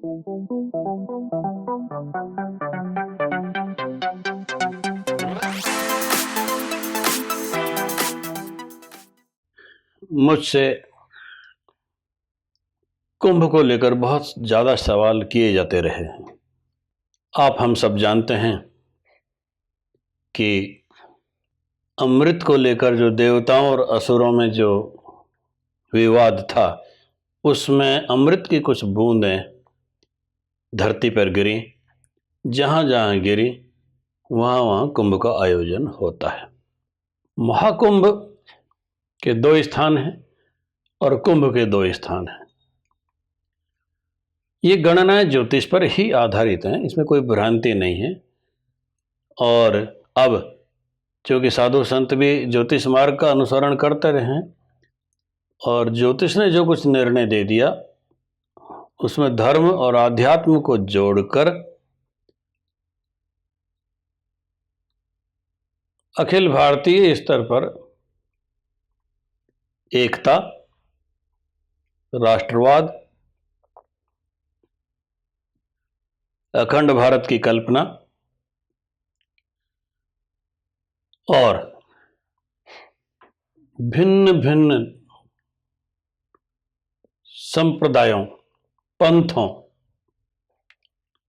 मुझसे कुंभ को लेकर बहुत ज़्यादा सवाल किए जाते रहे हैं। आप हम सब जानते हैं कि अमृत को लेकर जो देवताओं और असुरों में जो विवाद था, उसमें अमृत की कुछ बूंदें धरती पर गिरी। जहाँ जहाँ गिरी वहाँ वहाँ कुंभ का आयोजन होता है। महाकुंभ के 2 स्थान हैं और कुंभ के 2 स्थान हैं। ये गणनाएं ज्योतिष पर ही आधारित हैं, इसमें कोई भ्रांति नहीं है। और अब चूँकि साधु संत भी ज्योतिष मार्ग का अनुसरण करते रहे और ज्योतिष ने जो कुछ निर्णय दे दिया उसमें धर्म और आध्यात्म को जोड़कर अखिल भारतीय स्तर पर एकता, राष्ट्रवाद, अखंड भारत की कल्पना और भिन्न भिन्न संप्रदायों, पंथों,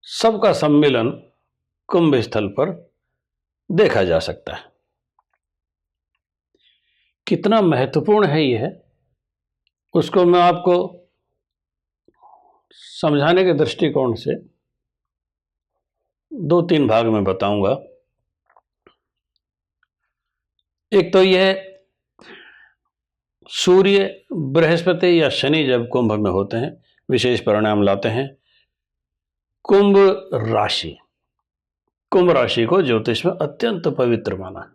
सबका सम्मिलन कुंभ स्थल पर देखा जा सकता है। कितना महत्वपूर्ण है यह, उसको मैं आपको समझाने के दृष्टिकोण से 2-3 भाग में बताऊंगा। एक तो यह सूर्य, बृहस्पति या शनि जब कुंभ में होते हैं विशेष परिणाम लाते हैं। कुंभ राशि को ज्योतिष में अत्यंत पवित्र माना।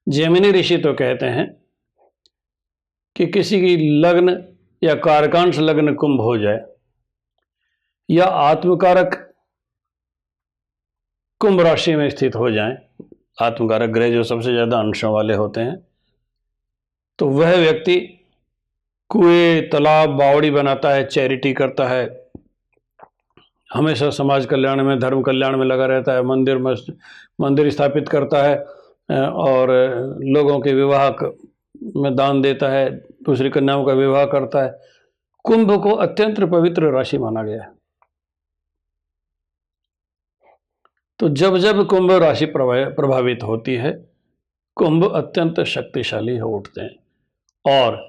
जैमिनी ऋषि तो कहते हैं कि किसी की लग्न या कारकांश लग्न कुंभ हो जाए या आत्मकारक कुंभ राशि में स्थित हो जाएं, आत्मकारक ग्रह जो सबसे ज्यादा अंशों वाले होते हैं, तो वह व्यक्ति कुएं, तालाब, बावड़ी बनाता है, चैरिटी करता है, हमेशा समाज कल्याण में, धर्म कल्याण में लगा रहता है, मंदिर स्थापित करता है और लोगों के विवाह में दान देता है, दूसरी कन्याओं का विवाह करता है। कुंभ को अत्यंत पवित्र राशि माना गया है। तो जब जब कुंभ राशि प्रभावित होती है, कुंभ अत्यंत शक्तिशाली हो उठते हैं और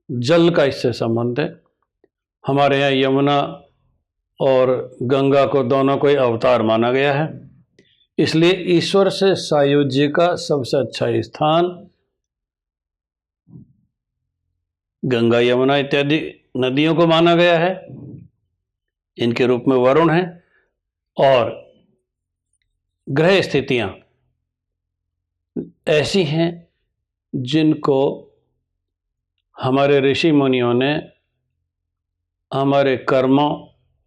जल का इससे संबंध है। हमारे यहाँ यमुना और गंगा को दोनों को अवतार माना गया है, इसलिए ईश्वर से सायुज्य का सबसे अच्छा स्थान गंगा, यमुना इत्यादि नदियों को माना गया है। इनके रूप में वरुण है और ग्रह स्थितियां ऐसी हैं जिनको हमारे ऋषि मुनियों ने हमारे कर्मों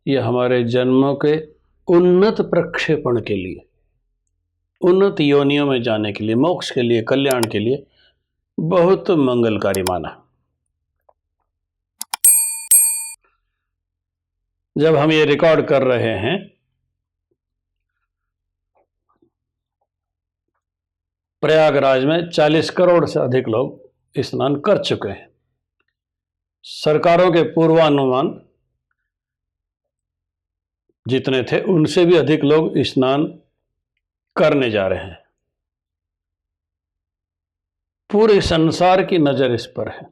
या हमारे जन्मों के उन्नत प्रक्षेपण के लिए, उन्नत योनियों में जाने के लिए, मोक्ष के लिए, कल्याण के लिए बहुत मंगलकारी माना। जब हम ये रिकॉर्ड कर रहे हैं, प्रयागराज में 40 करोड़ से अधिक लोग स्नान कर चुके हैं। सरकारों के पूर्वानुमान जितने थे उनसे भी अधिक लोग स्नान करने जा रहे हैं। पूरे संसार की नजर इस पर है।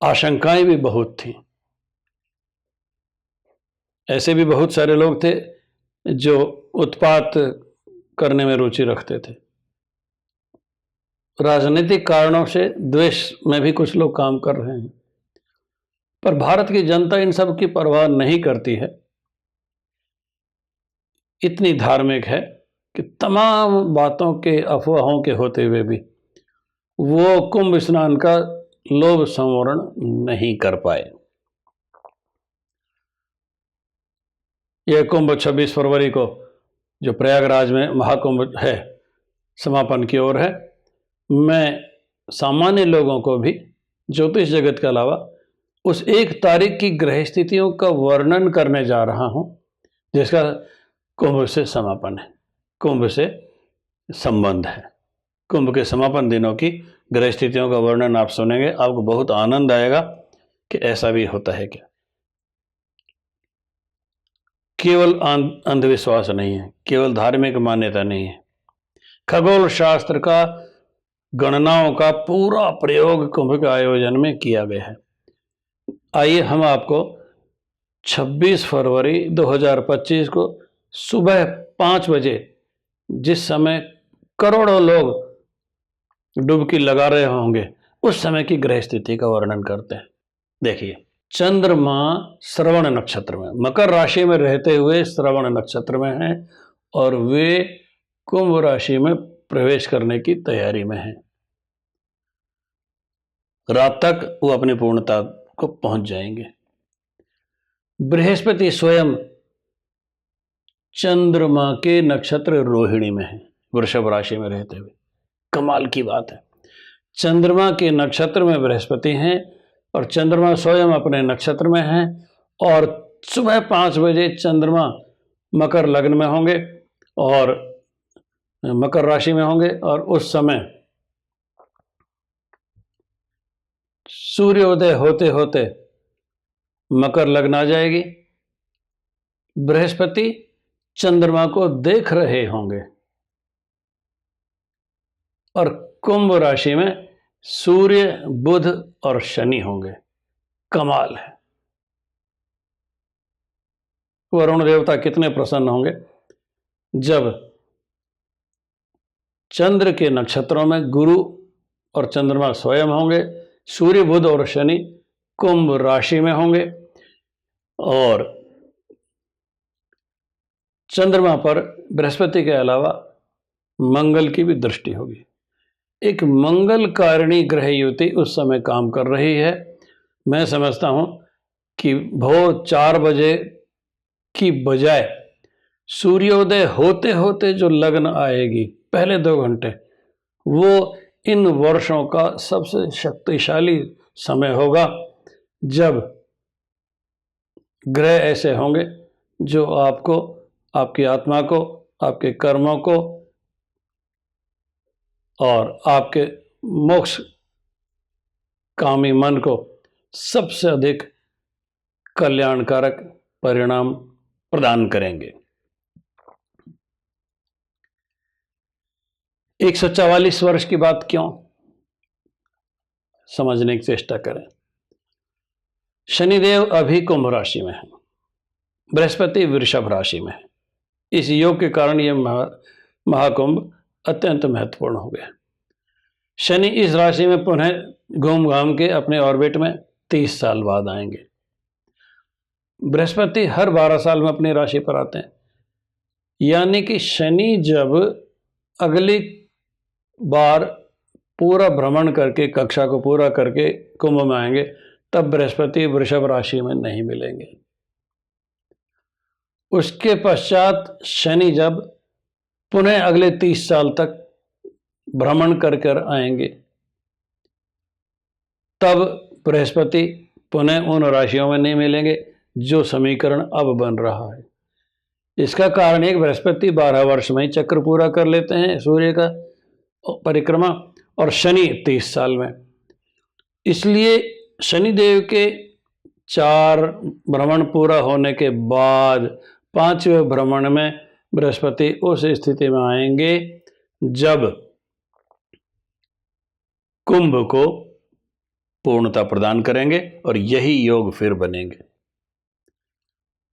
आशंकाएं भी बहुत थी। ऐसे भी बहुत सारे लोग थे जो उत्पात करने में रुचि रखते थे। राजनीतिक कारणों से द्वेष में भी कुछ लोग काम कर रहे हैं, पर भारत की जनता इन सब की परवाह नहीं करती है। इतनी धार्मिक है कि तमाम बातों के, अफवाहों के होते हुए भी वो कुंभ स्नान का लोभ संवरण नहीं कर पाए। यह कुंभ 26 फरवरी को जो प्रयागराज में महाकुंभ है, समापन की ओर है। मैं सामान्य लोगों को भी ज्योतिष जगत के अलावा उस एक तारीख की ग्रह स्थितियों का वर्णन करने जा रहा हूं जिसका कुंभ से समापन है, कुंभ से संबंध है। कुंभ के समापन दिनों की ग्रह स्थितियों का वर्णन आप सुनेंगे, आपको बहुत आनंद आएगा कि ऐसा भी होता है क्या। केवल अंधविश्वास नहीं है, केवल धार्मिक मान्यता नहीं है, खगोल शास्त्र का गणनाओं का पूरा प्रयोग कुंभ के आयोजन में किया गया है। आइए हम आपको 26 फरवरी 2025 को सुबह 5 बजे, जिस समय करोड़ों लोग डुबकी लगा रहे होंगे, उस समय की ग्रह स्थिति का वर्णन करते हैं। देखिए, चंद्रमा श्रवण नक्षत्र में, मकर राशि में रहते हुए श्रवण नक्षत्र में हैं और वे कुंभ राशि में प्रवेश करने की तैयारी में हैं। रात तक वो अपनी पूर्णता को पहुंच जाएंगे। बृहस्पति स्वयं चंद्रमा के नक्षत्र रोहिणी में है, वृषभ राशि में रहते हुए। कमाल की बात है, चंद्रमा के नक्षत्र में बृहस्पति हैं और चंद्रमा स्वयं अपने नक्षत्र में हैं और सुबह 5 बजे चंद्रमा मकर लग्न में होंगे और मकर राशि में होंगे और उस समय सूर्योदय होते होते मकर लग्न आ जाएगी। बृहस्पति चंद्रमा को देख रहे होंगे और कुंभ राशि में सूर्य, बुध और शनि होंगे। कमाल है। वरुण देवता कितने प्रसन्न होंगे जब चंद्र के नक्षत्रों में गुरु और चंद्रमा स्वयं होंगे, सूर्य, बुध और शनि कुंभ राशि में होंगे और चंद्रमा पर बृहस्पति के अलावा मंगल की भी दृष्टि होगी। एक मंगलकारिणी ग्रह युति उस समय काम कर रही है। मैं समझता हूं कि भोर 4 बजे की बजाय सूर्योदय होते होते जो लग्न आएगी, पहले 2 घंटे, वो इन वर्षों का सबसे शक्तिशाली समय होगा जब ग्रह ऐसे होंगे जो आपको, आपकी आत्मा को, आपके कर्मों को और आपके मोक्ष कामी मन को सबसे अधिक कल्याणकारक परिणाम प्रदान करेंगे। 144 वर्ष की बात क्यों, समझने की चेष्टा करें। शनिदेव अभी कुंभ राशि में है, बृहस्पति वृषभ राशि में है। इस योग के कारण यह महाकुंभ अत्यंत महत्वपूर्ण हो गया। शनि इस राशि में पुनः घूम घाम के अपने ऑर्बिट में 30 साल बाद आएंगे। बृहस्पति हर 12 साल में अपनी राशि पर आते हैं, यानी कि शनि जब अगली बार पूरा भ्रमण करके, कक्षा को पूरा करके कुंभ में आएंगे, तब बृहस्पति वृषभ राशि में नहीं मिलेंगे। उसके पश्चात शनि जब पुनः अगले 30 साल तक भ्रमण कर कर आएंगे, तब बृहस्पति पुनः उन राशियों में नहीं मिलेंगे जो समीकरण अब बन रहा है। इसका कारण एक, बृहस्पति 12 वर्ष में ही चक्र पूरा कर लेते हैं सूर्य का परिक्रमा और शनि 30 साल में। इसलिए शनिदेव के 4 भ्रमण पूरा होने के बाद 5वें भ्रमण में बृहस्पति उस स्थिति में आएंगे जब कुंभ को पूर्णता प्रदान करेंगे और यही योग फिर बनेंगे।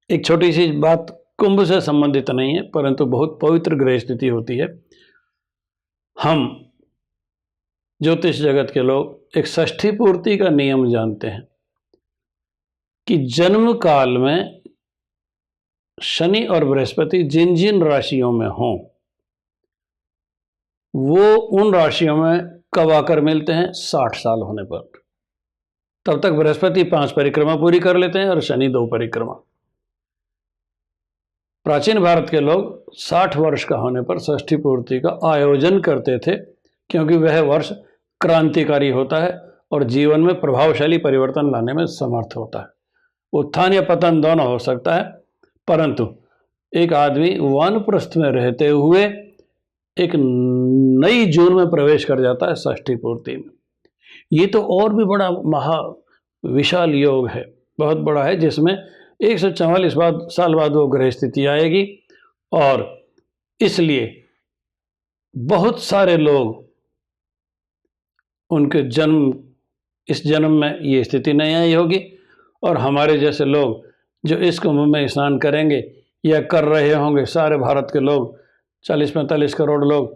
एक छोटी सी बात कुंभ से संबंधित नहीं है, परंतु बहुत पवित्र ग्रह स्थिति होती है। हम ज्योतिष जगत के लोग एक षष्ठी पूर्ति का नियम जानते हैं कि जन्म काल में शनि और बृहस्पति जिन जिन राशियों में हों, वो उन राशियों में कब आकर मिलते हैं, 60 साल होने पर। तब तक बृहस्पति 5 परिक्रमा पूरी कर लेते हैं और शनि 2 परिक्रमा। प्राचीन भारत के लोग 60 वर्ष का होने पर षष्ठी पूर्ति का आयोजन करते थे, क्योंकि वह वर्ष क्रांतिकारी होता है और जीवन में प्रभावशाली परिवर्तन लाने में समर्थ होता है। उत्थान या पतन दोनों हो सकता है, परंतु एक आदमी वानप्रस्थ में रहते हुए एक नई जून में प्रवेश कर जाता है षष्ठी पूर्ति में। ये तो और भी बड़ा महा विशाल योग है, बहुत बड़ा है, जिसमें 144 साल बाद वो ग्रह स्थिति आएगी और इसलिए बहुत सारे लोग उनके इस जन्म में ये स्थिति नहीं आई होगी और हमारे जैसे लोग जो इस कुंभ में स्नान करेंगे या कर रहे होंगे, सारे भारत के लोग 40-45 करोड़ लोग,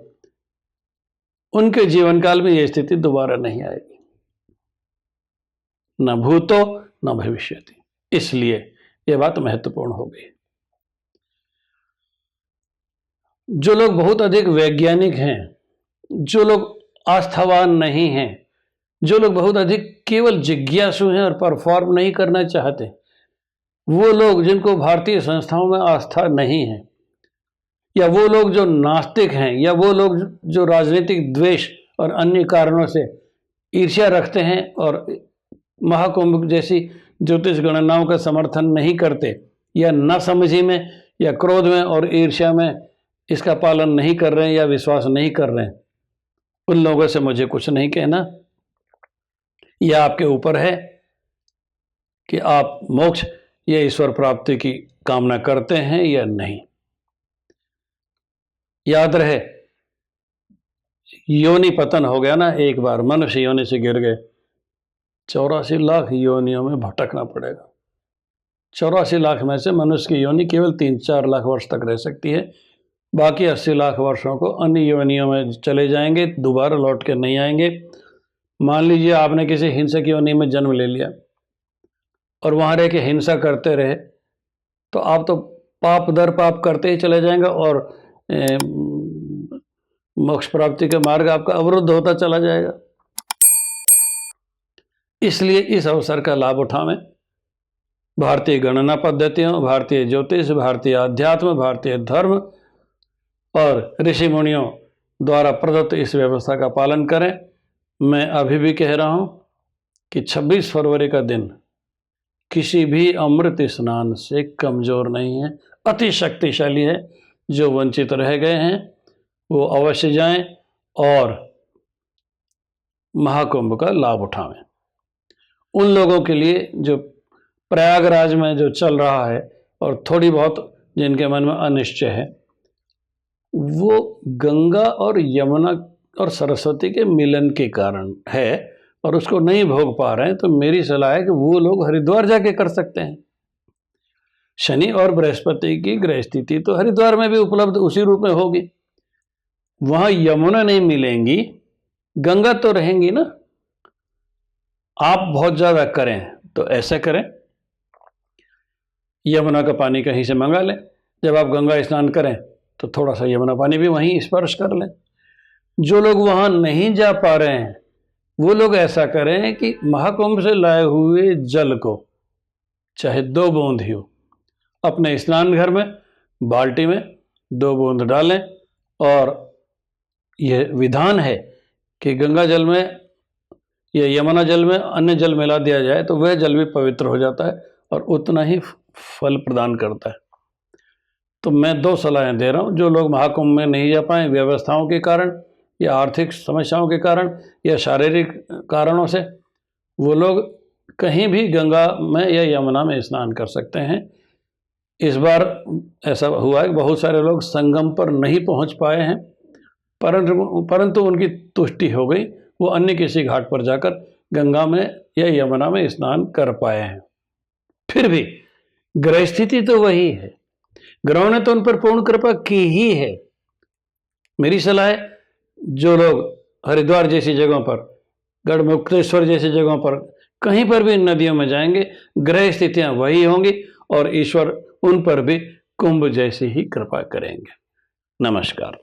उनके जीवन काल में ये स्थिति दोबारा नहीं आएगी, न भूतो न भविष्यति। इसलिए यह बात महत्वपूर्ण हो गई। जो लोग बहुत अधिक वैज्ञानिक हैं, जो लोग आस्थावान नहीं हैं, जो लोग बहुत अधिक केवल जिज्ञासु हैं और परफॉर्म नहीं करना चाहते, वो लोग जिनको भारतीय संस्थाओं में आस्था नहीं है, या वो लोग जो नास्तिक हैं, या वो लोग जो राजनीतिक द्वेष और अन्य कारणों से ईर्ष्या रखते हैं और महाकुंभ जैसी ज्योतिष गणनाओं का समर्थन नहीं करते, या नासमझी में या क्रोध में और ईर्ष्या में इसका पालन नहीं कर रहे हैं या विश्वास नहीं कर रहे हैं, उन लोगों से मुझे कुछ नहीं कहना। यह आपके ऊपर है कि आप मोक्ष या ईश्वर प्राप्ति की कामना करते हैं या नहीं। याद रहे, योनि पतन हो गया ना, एक बार मनुष्य योनि से गिर गए, 84 लाख योनियों में भटकना पड़ेगा। 84 लाख में से मनुष्य की योनि केवल 3-4 लाख वर्ष तक रह सकती है, बाकी 80 लाख वर्षों को अन्य योनियों में चले जाएंगे, दोबारा लौट के नहीं आएंगे। मान लीजिए आपने किसी हिंसक योनि में जन्म ले लिया और वहाँ रह के हिंसा करते रहे, तो आप तो पाप दर पाप करते ही चले जाएंगे और मोक्ष प्राप्ति का मार्ग आपका अवरुद्ध होता चला जाएगा। इसलिए इस अवसर का लाभ उठावें। भारतीय गणना पद्धतियों, भारतीय ज्योतिष, भारतीय अध्यात्म, भारतीय धर्म और ऋषि मुनियों द्वारा प्रदत्त इस व्यवस्था का पालन करें। मैं अभी भी कह रहा हूं कि 26 फरवरी का दिन किसी भी अमृत स्नान से कमजोर नहीं है, अति शक्तिशाली है। जो वंचित रह गए हैं वो अवश्य जाएं और महाकुंभ का लाभ उठावें। उन लोगों के लिए जो प्रयागराज में जो चल रहा है और थोड़ी बहुत जिनके मन में अनिश्चय है, वो गंगा और यमुना और सरस्वती के मिलन के कारण है और उसको नहीं भोग पा रहे हैं, तो मेरी सलाह है कि वो लोग हरिद्वार जाके कर सकते हैं। शनि और बृहस्पति की ग्रह स्थिति तो हरिद्वार में भी उपलब्ध उसी रूप में होगी, वहां यमुना नहीं मिलेंगी, गंगा तो रहेंगी ना। आप बहुत ज्यादा करें तो ऐसा करें, यमुना का पानी कहीं से मंगा लें, जब आप गंगा स्नान करें तो थोड़ा सा यमुना पानी भी वहीं स्पर्श कर लें। जो लोग वहां नहीं जा पा रहे हैं वो लोग ऐसा करें कि महाकुंभ से लाए हुए जल को, चाहे 2 बूंद ही हो, अपने स्नान घर में बाल्टी में 2 बूंद डालें। और यह विधान है कि गंगा जल में या यमुना जल में अन्य जल मिला दिया जाए तो वह जल भी पवित्र हो जाता है और उतना ही फल प्रदान करता है। तो मैं 2 सलाहें दे रहा हूँ। जो लोग महाकुंभ में नहीं जा पाए व्यवस्थाओं के कारण या आर्थिक समस्याओं के कारण या शारीरिक कारणों से, वो लोग कहीं भी गंगा में या यमुना में स्नान कर सकते हैं। इस बार ऐसा हुआ है कि बहुत सारे लोग संगम पर नहीं पहुंच पाए हैं, परंतु उनकी तुष्टि हो गई, वो अन्य किसी घाट पर जाकर गंगा में या यमुना में स्नान कर पाए हैं। फिर भी ग्रह स्थिति तो वही है, ग्रहों ने तो उन पर पूर्ण कृपा की ही है। मेरी सलाह है, जो लोग हरिद्वार जैसी जगहों पर, गढ़मुक्तेश्वर जैसी जगहों पर, कहीं पर भी नदियों में जाएंगे, ग्रह स्थितियां वही होंगी और ईश्वर उन पर भी कुंभ जैसी ही कृपा करेंगे। नमस्कार।